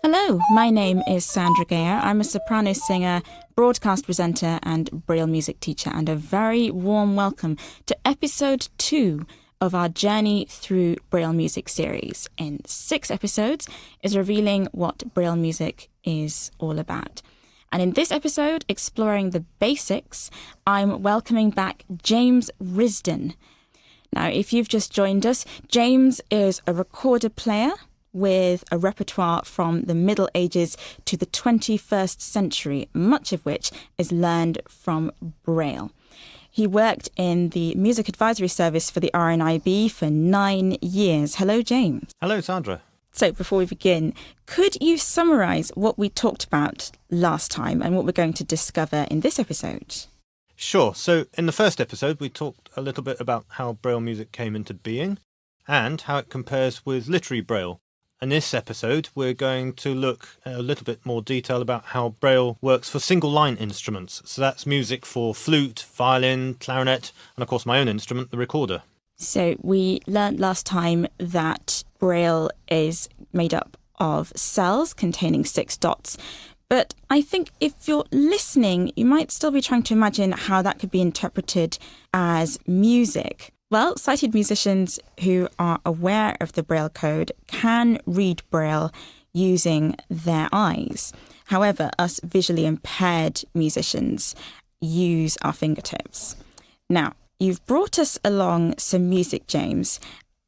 Hello, my name is Sandra Gayer. I'm a soprano singer, broadcast presenter and braille music teacher, and a very warm welcome to episode 2 of our Journey Through Braille Music series. In 6 episodes is revealing what braille music is all about. And in this episode, exploring the basics, I'm welcoming back James Risdon. Now, if you've just joined us, James is a recorder player with a repertoire from the Middle Ages to the 21st century, much of which is learned from braille. He worked in the Music Advisory Service for the RNIB for 9 years. Hello, James. Hello, Sandra. So before we begin, could you summarise what we talked about last time and what we're going to discover in this episode? Sure. So in the first episode, we talked a little bit about how braille music came into being and how it compares with literary braille. In this episode, we're going to look at a little bit more detail about how braille works for single-line instruments. So that's music for flute, violin, clarinet, and of course my own instrument, the recorder. So we learnt last time that braille is made up of cells containing 6 dots. But I think if you're listening, you might still be trying to imagine how that could be interpreted as music. Well, sighted musicians who are aware of the Braille code can read Braille using their eyes. However, us visually impaired musicians use our fingertips. Now, you've brought us along some music, James,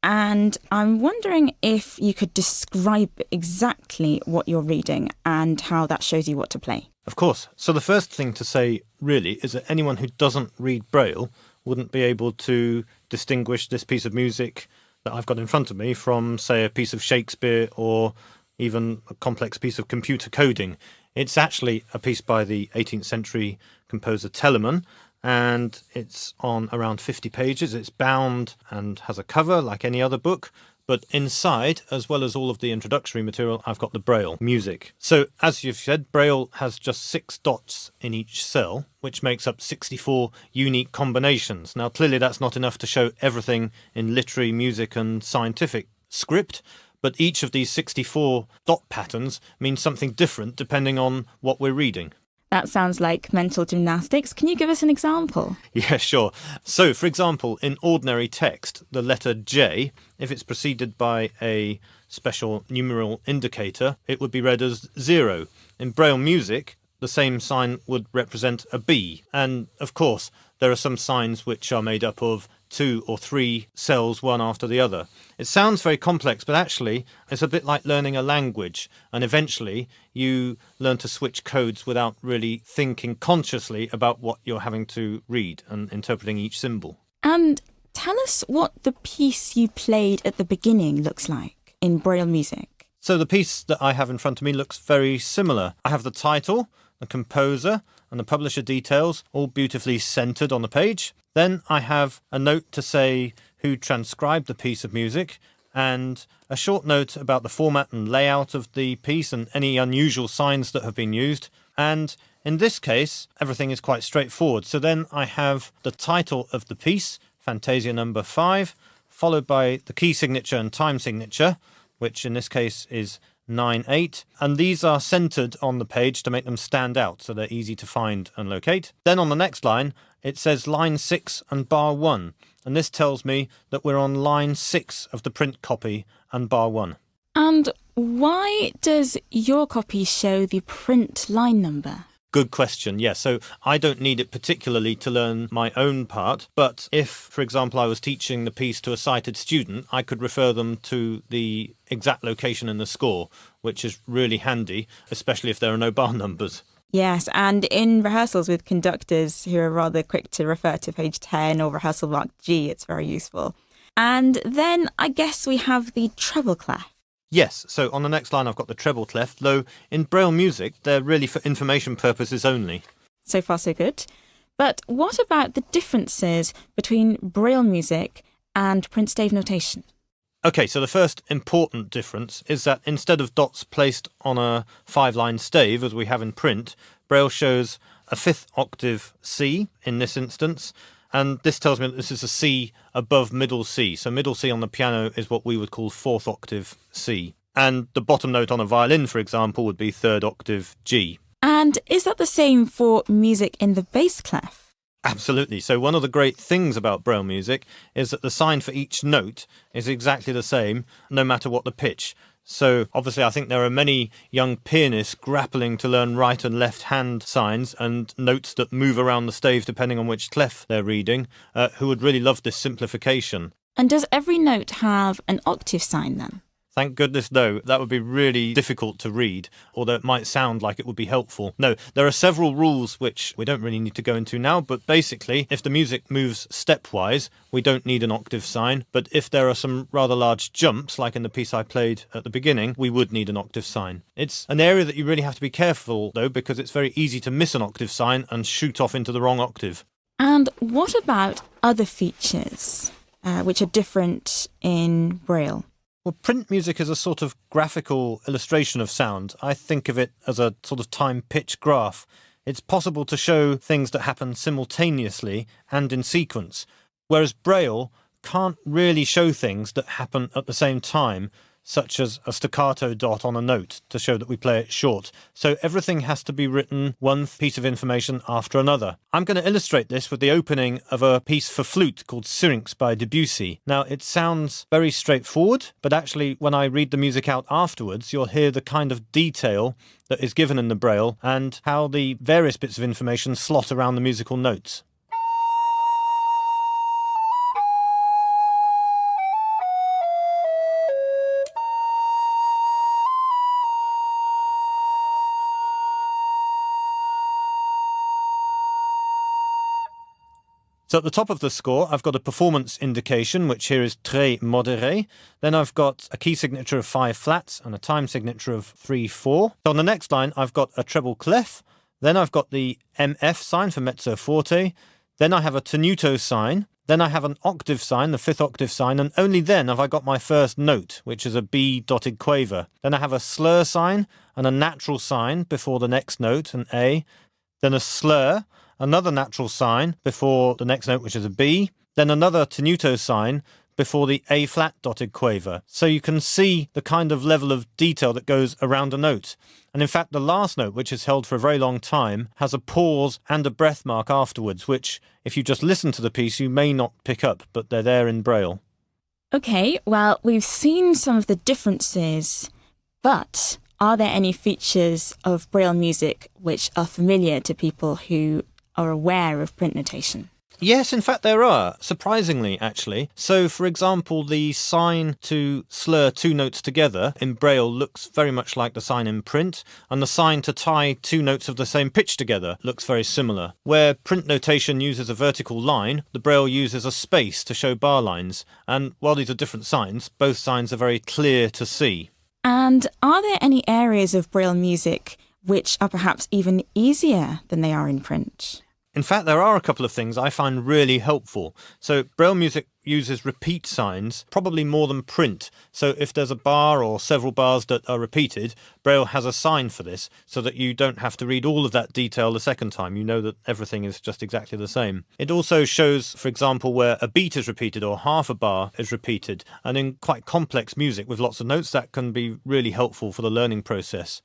and I'm wondering if you could describe exactly what you're reading and how that shows you what to play. Of course. So the first thing to say, really, is that anyone who doesn't read Braille wouldn't be able to distinguish this piece of music that I've got in front of me from, say, a piece of Shakespeare or even a complex piece of computer coding. It's actually a piece by the 18th century composer Telemann, and it's on around 50 pages. It's bound and has a cover like any other book, but inside, as well as all of the introductory material, I've got the Braille music. So, as you've said, Braille has just 6 dots in each cell, which makes up 64 unique combinations. Now, clearly that's not enough to show everything in literary, music and scientific script, but each of these 64 dot patterns means something different depending on what we're reading. That sounds like mental gymnastics. Can you give us an example? Yeah, sure. So, for example, in ordinary text, the letter J, if it's preceded by a special numeral indicator, it would be read as 0. In Braille music, the same sign would represent a B. And, of course, there are some signs which are made up of 2 or 3 cells, one after the other. It sounds very complex, but actually it's a bit like learning a language, and eventually you learn to switch codes without really thinking consciously about what you're having to read and interpreting each symbol. And tell us what the piece you played at the beginning looks like in Braille music. So the piece that I have in front of me looks very similar. I have the title, the composer, and the publisher details all beautifully centred on the page. Then I have a note to say who transcribed the piece of music and a short note about the format and layout of the piece and any unusual signs that have been used. And in this case, everything is quite straightforward. So then I have the title of the piece, Fantasia number 5, followed by the key signature and time signature, which in this case is 9/8, and these are centred on the page to make them stand out so they're easy to find and locate. Then on the next line it says line 6 and bar 1, and this tells me that we're on line 6 of the print copy and bar 1. And why does your copy show the print line number? Good question, yes. So I don't need it particularly to learn my own part, but if, for example, I was teaching the piece to a sighted student, I could refer them to the exact location in the score, which is really handy, especially if there are no bar numbers. Yes, and in rehearsals with conductors who are rather quick to refer to page 10 or rehearsal mark G, it's very useful. And then I guess we have the treble clef. Yes, so on the next line I've got the treble clef, though in Braille music they're really for information purposes only. So far so good. But what about the differences between Braille music and print stave notation? Okay, so the first important difference is that instead of dots placed on a 5-line stave as we have in print, Braille shows a 5th octave C in this instance, and this tells me that this is a C above middle C. So middle C on the piano is what we would call 4th octave C. And the bottom note on a violin, for example, would be third octave G. And is that the same for music in the bass clef? Absolutely. So one of the great things about Braille music is that the sign for each note is exactly the same, no matter what the pitch. So obviously I think there are many young pianists grappling to learn right and left hand signs and notes that move around the stave depending on which clef they're reading, who would really love this simplification. And does every note have an octave sign then? Thank goodness, no. That would be really difficult to read, although it might sound like it would be helpful. No, there are several rules which we don't really need to go into now, but basically, if the music moves stepwise, we don't need an octave sign, but if there are some rather large jumps, like in the piece I played at the beginning, we would need an octave sign. It's an area that you really have to be careful, though, because it's very easy to miss an octave sign and shoot off into the wrong octave. And what about other features, which are different in Braille? Well, print music is a sort of graphical illustration of sound. I think of it as a sort of time-pitch graph. It's possible to show things that happen simultaneously and in sequence, whereas Braille can't really show things that happen at the same time, such as a staccato dot on a note to show that we play it short. So everything has to be written one piece of information after another. I'm going to illustrate this with the opening of a piece for flute called Syrinx by Debussy. Now, it sounds very straightforward, but actually when I read the music out afterwards, you'll hear the kind of detail that is given in the Braille and how the various bits of information slot around the musical notes. So at the top of the score, I've got a performance indication, which here is très modéré. Then I've got a key signature of 5 flats and a time signature of 3/4. So on the next line, I've got a treble clef. Then I've got the MF sign for mezzo forte. Then I have a tenuto sign. Then I have an octave sign, the 5th octave sign, and only then have I got my first note, which is a B dotted quaver. Then I have a slur sign and a natural sign before the next note, an A. Then a slur, another natural sign before the next note, which is a B, then another tenuto sign before the A-flat dotted quaver. So you can see the kind of level of detail that goes around a note. And in fact, the last note, which is held for a very long time, has a pause and a breath mark afterwards, which, if you just listen to the piece, you may not pick up, but they're there in Braille. Okay, well, we've seen some of the differences, but are there any features of Braille music which are familiar to people who are aware of print notation? Yes, in fact there are, surprisingly actually. So for example, the sign to slur 2 notes together in Braille looks very much like the sign in print, and the sign to tie 2 notes of the same pitch together looks very similar. Where print notation uses a vertical line, the Braille uses a space to show bar lines, and while these are different signs, both signs are very clear to see. And are there any areas of Braille music which are perhaps even easier than they are in print? In fact, there are a couple of things I find really helpful. So Braille music uses repeat signs, probably more than print. So if there's a bar or several bars that are repeated, Braille has a sign for this so that you don't have to read all of that detail the second time. You know that everything is just exactly the same. It also shows, for example, where a beat is repeated or half a bar is repeated. And in quite complex music with lots of notes, that can be really helpful for the learning process.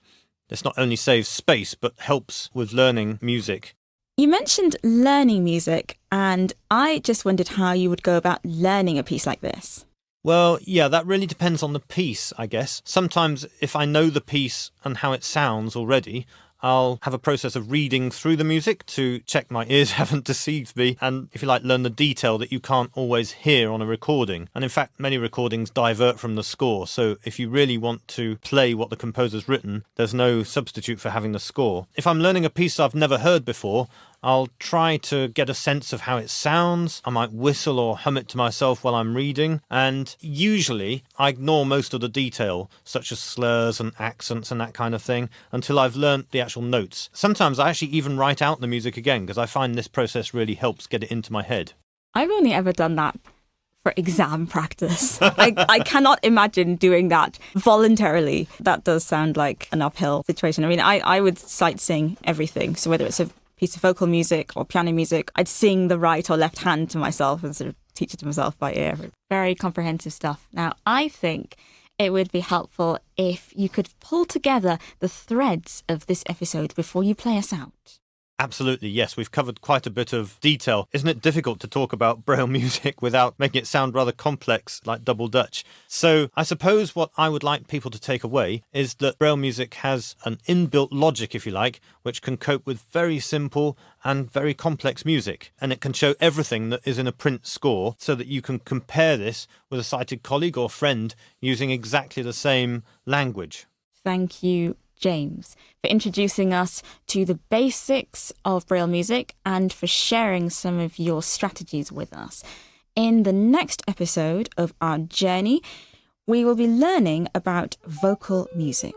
This not only saves space, but helps with learning music. You mentioned learning music, and I just wondered how you would go about learning a piece like this. Well, yeah, that really depends on the piece, I guess. Sometimes if I know the piece and how it sounds already, I'll have a process of reading through the music to check my ears haven't deceived me and, if you like, learn the detail that you can't always hear on a recording. And in fact, many recordings divert from the score, so if you really want to play what the composer's written, there's no substitute for having the score. If I'm learning a piece I've never heard before, I'll try to get a sense of how it sounds. I might whistle or hum it to myself while I'm reading, and usually I ignore most of the detail, such as slurs and accents and that kind of thing, until I've learnt the actual notes. Sometimes I actually even write out the music again, because I find this process really helps get it into my head. I've only ever done that for exam practice. I cannot imagine doing that voluntarily. That does sound like an uphill situation. I mean, I would sight sing everything, so whether it's a piece of vocal music or piano music, I'd sing the right or left hand to myself and sort of teach it to myself by ear. Very comprehensive stuff. Now, I think it would be helpful if you could pull together the threads of this episode before you play us out. Absolutely, yes. We've covered quite a bit of detail. Isn't it difficult to talk about Braille music without making it sound rather complex, like double Dutch? So I suppose what I would like people to take away is that Braille music has an inbuilt logic, if you like, which can cope with very simple and very complex music. And it can show everything that is in a print score so that you can compare this with a sighted colleague or friend using exactly the same language. Thank you, James, for introducing us to the basics of Braille music and for sharing some of your strategies with us. In the next episode of our journey, we will be learning about vocal music.